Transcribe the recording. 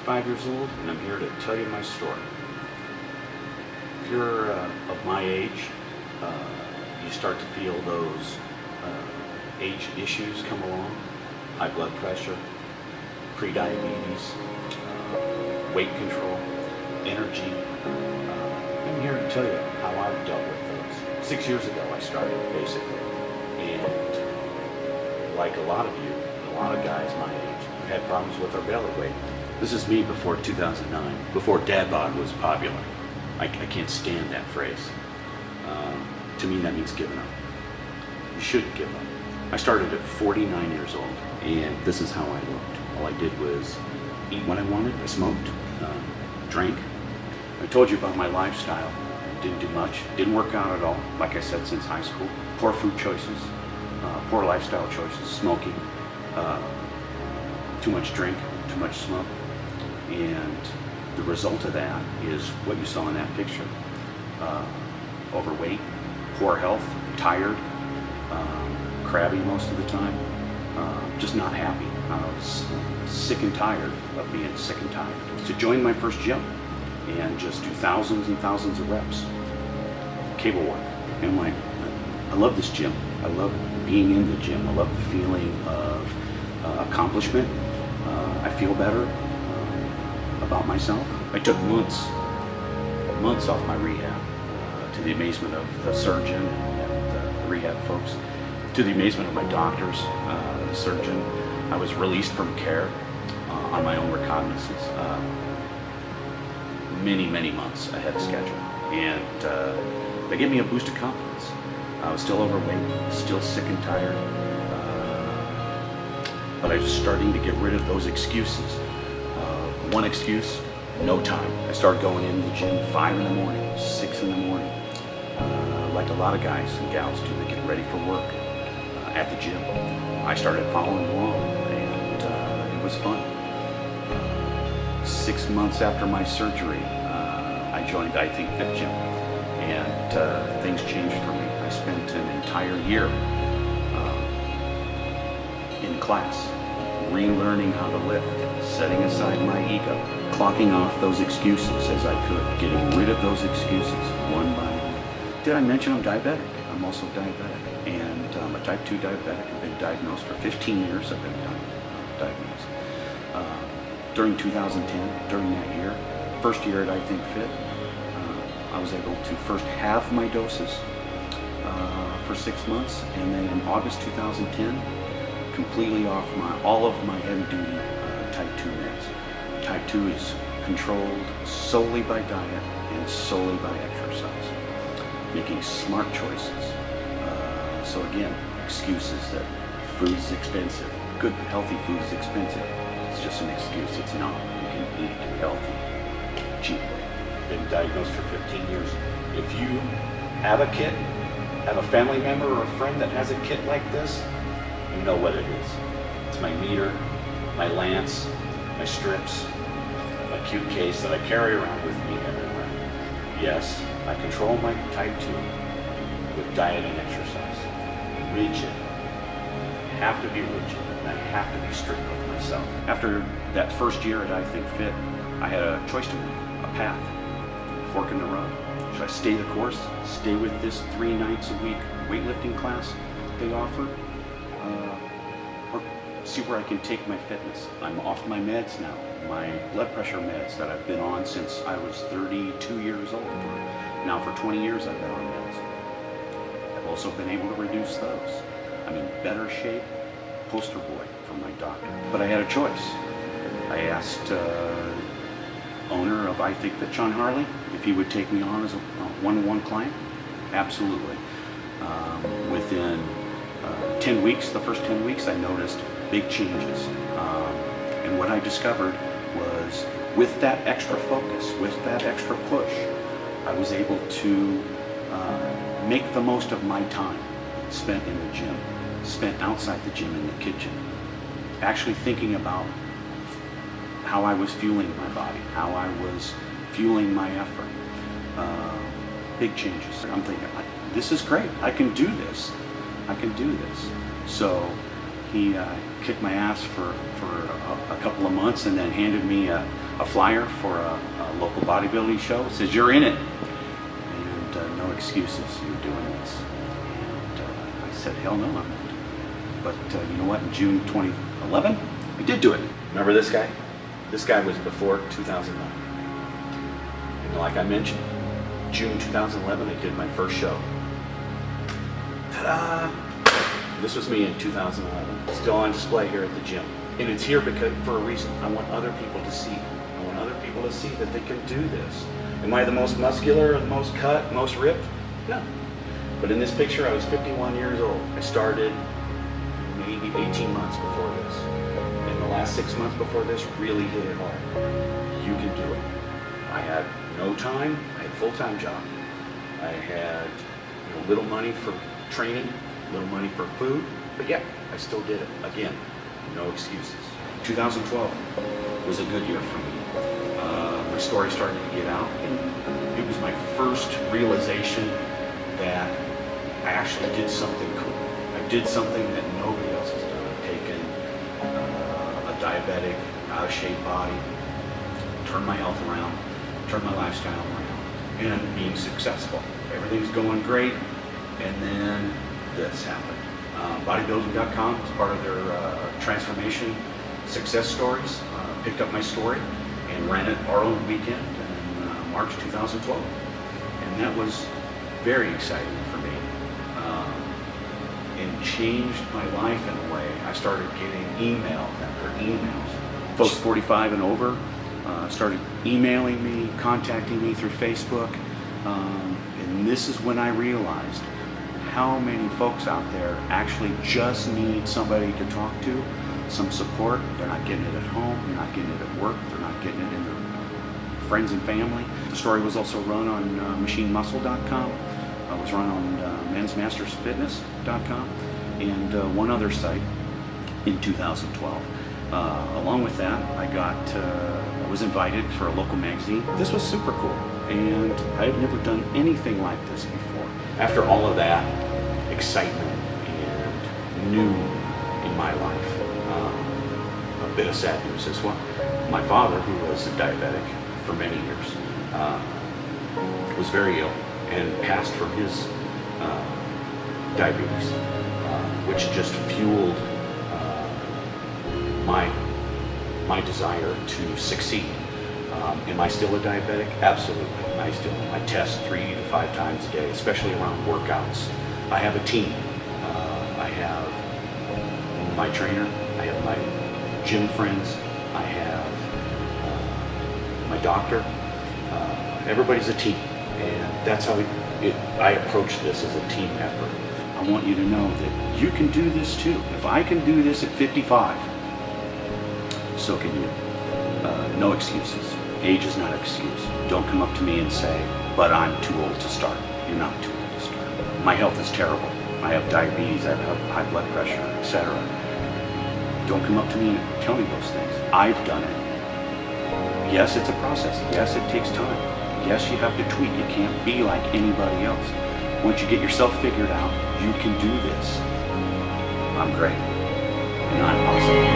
35 years old, and I'm here to tell you my story. If you're of my age, you start to feel those age issues come along: high blood pressure, pre-diabetes, weight control, energy. I'm here to tell you how I've dealt with those. 6 years ago I started, basically, and like a lot of you, a lot of guys my age, had problems with our belly weight. This is me before 2009, before dad bod was popular. I can't stand that phrase. To me, that means giving up. You shouldn't give up. I started at 49 years old, and this is how I looked. All I did was eat when I wanted. I smoked, drank. I told you about my lifestyle. Didn't do much. Didn't work out at all, like I said, since high school. Poor food choices, poor lifestyle choices, smoking, too much drink, too much smoke. And the result of that is what you saw in that picture. Overweight, poor health, tired, crabby most of the time, just not happy. I was sick and tired of being sick and tired. To join my first gym and just do thousands and thousands of reps, cable work. And I'm like, I love this gym. I love being in the gym. I love the feeling of accomplishment. I feel better about myself. I took months off my rehab, to the amazement of the surgeon and the rehab folks, to the amazement of my doctors, the surgeon. I was released from care on my own recognizance many months ahead of schedule, and they gave me a boost of confidence. I was still overweight, still sick and tired, but I was starting to get rid of those excuses. One excuse: no time. I started going in the gym 5 in the morning, 6 in the morning, like a lot of guys and gals do. They get ready for work at the gym. I started following along, and it was fun. 6 months after my surgery, I joined I Think Fit Gym, and things changed for me. I spent an entire year in class, relearning how to lift, setting aside my ego, clocking off those excuses as I could, getting rid of those excuses one by one. Did I mention I'm diabetic? I'm also diabetic, and I'm a type 2 diabetic. I've been diagnosed for 15 years. I've been diagnosed. During 2010, during that year, first year at I Think Fit, I was able to first halve my doses for 6 months, and then in August 2010, completely off all of my heavy-duty type 2 meds. Type 2 is controlled solely by diet and solely by exercise, making smart choices. So again, excuses that food is expensive, good healthy food is expensive. It's just an excuse. It's not. You can eat healthy cheaply. Been diagnosed for 15 years. If you have a kit, have a family member or a friend that has a kit like this, you know what it is. It's my meter, my lance, my strips, my cute case that I carry around with me everywhere. Yes, I control my type 2 with diet and exercise. Rigid. I have to be rigid, and I have to be strict with myself. After that first year at I Think Fit, I had a choice to make, a path, fork in the road. Should I stay the course, stay with this 3 nights a week weightlifting class they offer, or see where I can take my fitness? I'm off my meds now, my blood pressure meds that I've been on since I was 32 years old. Now for 20 years I've been on meds. I've also been able to reduce those. I'm in better shape, poster boy from my doctor. But I had a choice. I asked owner of I Think Fit, John Harley, if he would take me on as a one-on-one client. Absolutely. Within 10 weeks, the first 10 weeks, I noticed big changes. And what I discovered was, with that extra focus, with that extra push, I was able to make the most of my time spent in the gym, spent outside the gym in the kitchen, actually thinking about how I was fueling my body, how I was fueling my effort. Big changes. I'm thinking, this is great. I can do this. I can do this. So he kicked my ass for a couple of months, and then handed me a a flyer for a local bodybuilding show. It says, "You're in it." And no excuses, you're doing this. And I said, hell no, I'm not. But you know what, in June 2011, I did do it. Remember this guy? This guy was before 2009. And like I mentioned, June 2011, I did my first show. Ta-da! This was me in 2011. Still on display here at the gym. And it's here because for a reason. I want other people to see. I want other people to see that they can do this. Am I the most muscular, the most cut, most ripped? No. But in this picture, I was 51 years old. I started maybe 18 months before this. And the last 6 months before this really hit it hard. You can do it. I had no time. I had a full-time job. I had little money for training, little money for food, but yeah, I still did it. Again, no excuses. 2012 was a good year for me. My story started to get out, and it was my first realization that I actually did something cool. I did something that nobody else has done. I've taken a diabetic, out-of-shape body, turned my health around, turned my lifestyle around, and I'm being successful. Everything's going great, and then this happened. Bodybuilding.com is part of their transformation success stories. Picked up my story and ran it our own weekend in March 2012. And that was very exciting for me and changed my life in a way. I started getting email after emails. Folks 45 and over started emailing me, contacting me through Facebook. And this is when I realized how many folks out there actually just need somebody to talk to, some support. They're not getting it at home, they're not getting it at work, they're not getting it in their friends and family. The story was also run on machinemuscle.com. It was run on mensmastersfitness.com and one other site in 2012. Along with that, I was invited for a local magazine. This was super cool, and I had never done anything like this before. After all of that excitement and new in my life, a bit of sad news as well. My father, who was a diabetic for many years, was very ill and passed from his diabetes, which just fueled my desire to succeed. Am I still a diabetic? Absolutely. I test 3 to 5 times a day, especially around workouts. I have a team. I have my trainer. I have my gym friends. I have my doctor. Everybody's a team, and that's how I approach this as a team effort. I want you to know that you can do this too. If I can do this at 55, so can you. No excuses. Age is not an excuse. Don't come up to me and say, but I'm too old to start. You're not too old to start. My health is terrible. I have diabetes, I have high blood pressure, etc. Don't come up to me and tell me those things. I've done it. Yes, it's a process. Yes, it takes time. Yes, you have to tweak. You can't be like anybody else. Once you get yourself figured out, you can do this. I'm great. And I'm awesome.